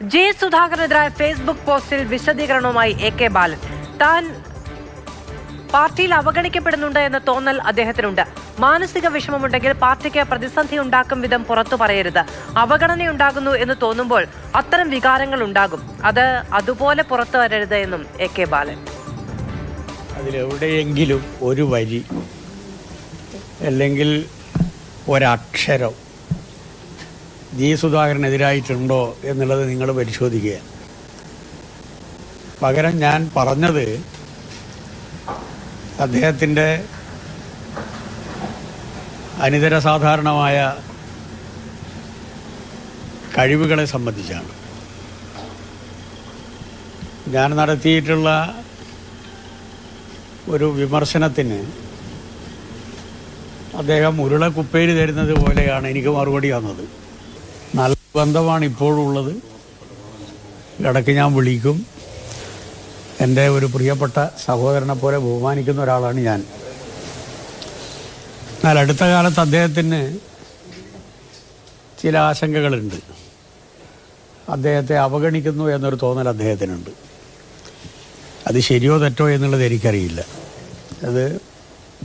J സുധാകരനെതിരായ Facebook പോസ്റ്റിൽ വിശദീകരണവുമായി AK. ബാലൻ. താൻ പാർട്ടിയിൽ അവഗണിക്കപ്പെടുന്നുണ്ട് എന്ന തോന്നൽ അദ്ദേഹത്തിനുണ്ട്. മാനസിക വിഷമമുണ്ടെങ്കിൽ പാർട്ടിക്ക് പ്രതിസന്ധി ഉണ്ടാക്കും വിധം പുറത്തു പറയരുത്. അവഗണനയുണ്ടാകുന്നു എന്ന് തോന്നുമ്പോൾ അത്തരം വികാരങ്ങൾ ഉണ്ടാകും. അത് അതുപോലെ പുറത്തു വരരുത് എന്നും എ.കെ. ബാലൻ. അതിലെവിടെയെങ്കിലും ഒരു വരി അല്ലെങ്കിൽ ഒരക്ഷരം ജി സുധാകരനെതിരായിട്ടുണ്ടോ എന്നുള്ളത് നിങ്ങൾ പരിശോധിക്കുക. പകരം ഞാൻ പറഞ്ഞത് അദ്ദേഹത്തിൻ്റെ അനിതര സാധാരണമായ കഴിവുകളെ സംബന്ധിച്ചാണ്. ഞാൻ നടത്തിയിട്ടുള്ള ഒരു വിമർശനത്തിന് അദ്ദേഹം ഉരുളക്കുപ്പേരി തരുന്നത് പോലെയാണ് എനിക്ക് മറുപടി വന്നത്. നല്ല ബന്ധമാണ് ഇപ്പോഴും ഉള്ളത്. ഇടയ്ക്ക് ഞാൻ വിളിക്കും. എൻ്റെ ഒരു പ്രിയപ്പെട്ട സഹോദരനെ പോലെ ബഹുമാനിക്കുന്ന ഒരാളാണ് ഞാൻ. എന്നാൽ അടുത്ത കാലത്ത് അദ്ദേഹത്തിന് ചില ആശങ്കകളുണ്ട്. അദ്ദേഹത്തെ അവഗണിക്കുന്നു എന്നൊരു തോന്നൽ അദ്ദേഹത്തിനുണ്ട്. അത് ശരിയോ തെറ്റോ എന്നുള്ളത് എനിക്കറിയില്ല. അത്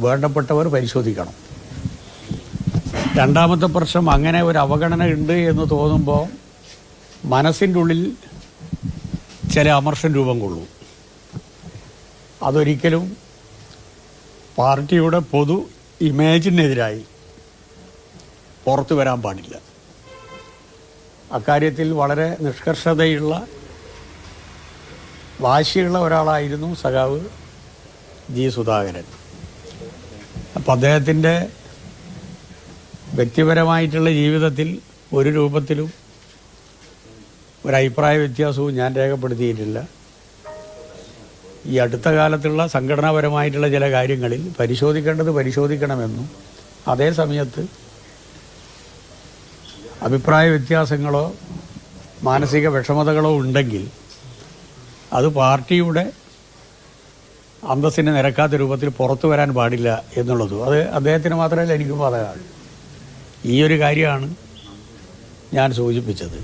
വേണ്ടപ്പെട്ടവർ പരിശോധിക്കണം. രണ്ടാമത്തെ പ്രശ്നം, അങ്ങനെ ഒരു അവഗണന ഉണ്ട് എന്ന് തോന്നുമ്പോൾ മനസ്സിൻ്റെ ഉള്ളിൽ ചില അമർഷം രൂപം കൊള്ളും. അതൊരിക്കലും പാർട്ടിയുടെ പൊതു ഇമേജിനെതിരായി പുറത്തു വരാൻ പാടില്ല. അക്കാര്യത്തിൽ വളരെ നിഷ്കർഷതയുള്ള വാശിയുള്ള ഒരാളായിരുന്നു സഖാവ് ജി സുധാകരൻ. അപ്പം അദ്ദേഹത്തിൻ്റെ വ്യക്തിപരമായിട്ടുള്ള ജീവിതത്തിൽ ഒരു രൂപത്തിലും ഒരഭിപ്രായ വ്യത്യാസവും ഞാൻ രേഖപ്പെടുത്തിയിട്ടില്ല. ഈ അടുത്ത കാലത്തുള്ള സംഘടനാപരമായിട്ടുള്ള ചില കാര്യങ്ങളിൽ പരിശോധിക്കേണ്ടത് പരിശോധിക്കണമെന്നും അതേ സമയത്ത് അഭിപ്രായ വ്യത്യാസങ്ങളോ മാനസിക വിഷമതകളോ ഉണ്ടെങ്കിൽ അത് പാർട്ടിയുടെ അന്തസ്സിന് നിരക്കാത്ത രൂപത്തിൽ പുറത്തു വരാൻ പാടില്ല എന്നുള്ളതും അത് അദ്ദേഹത്തിന് മാത്രമല്ല എനിക്കും ബാധകമാണ്. ഈ ഒരു കാര്യമാണ് ഞാൻ സൂചിപ്പിച്ചത്.